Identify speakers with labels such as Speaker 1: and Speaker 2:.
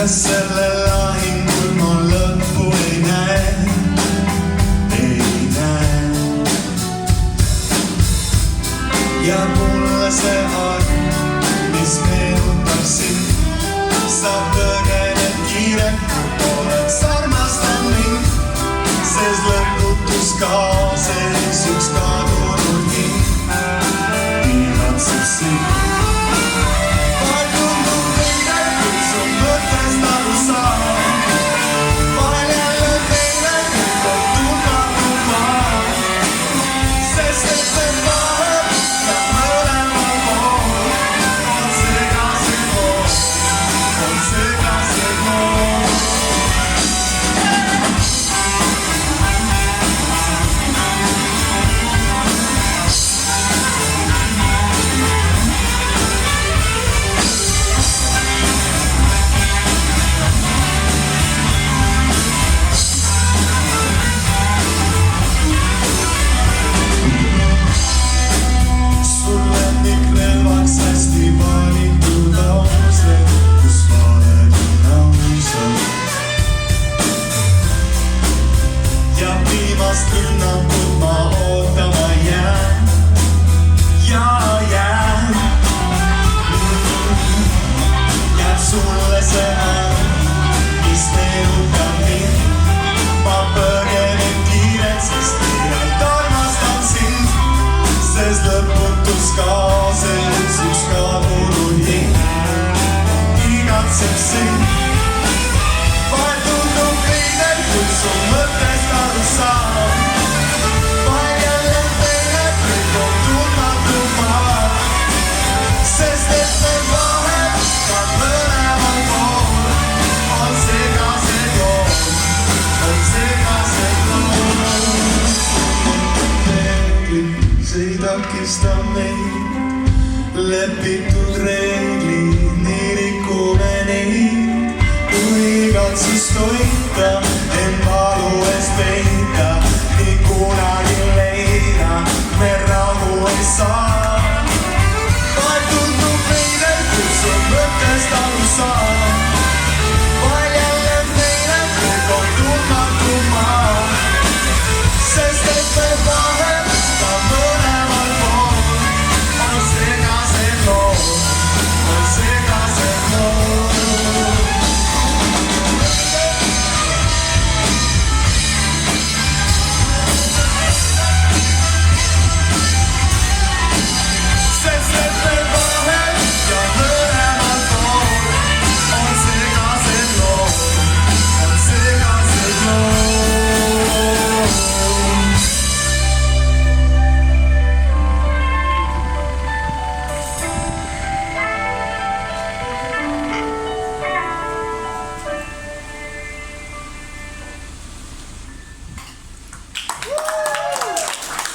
Speaker 1: Sest selle lahingul ma lõppu ei näe. Ja mulle see arm, mis meenutab sind, sa põgened kiirelt, oleks armastan mind, sest lõputus kaases üks kadunud hing, igatseb sind. Rünnakut ma ootama jään ja jään. Jääb sulle see arm, mis meenutab mind. Ma põgenen kiirelt, sest kiirelt armastan sind, sest lõputus kaases üks kadunud hing, igatseb sind. Vahel tundub veidel, kui su mõttest aru saab. See ei takista meid, lepitud reeglid, nii rikume neid, kui igatsust hoida, en valu ees peita, nii kunagi leida, me rahu ei saa. Vahel tundub meile, kui su mõttest aru saab.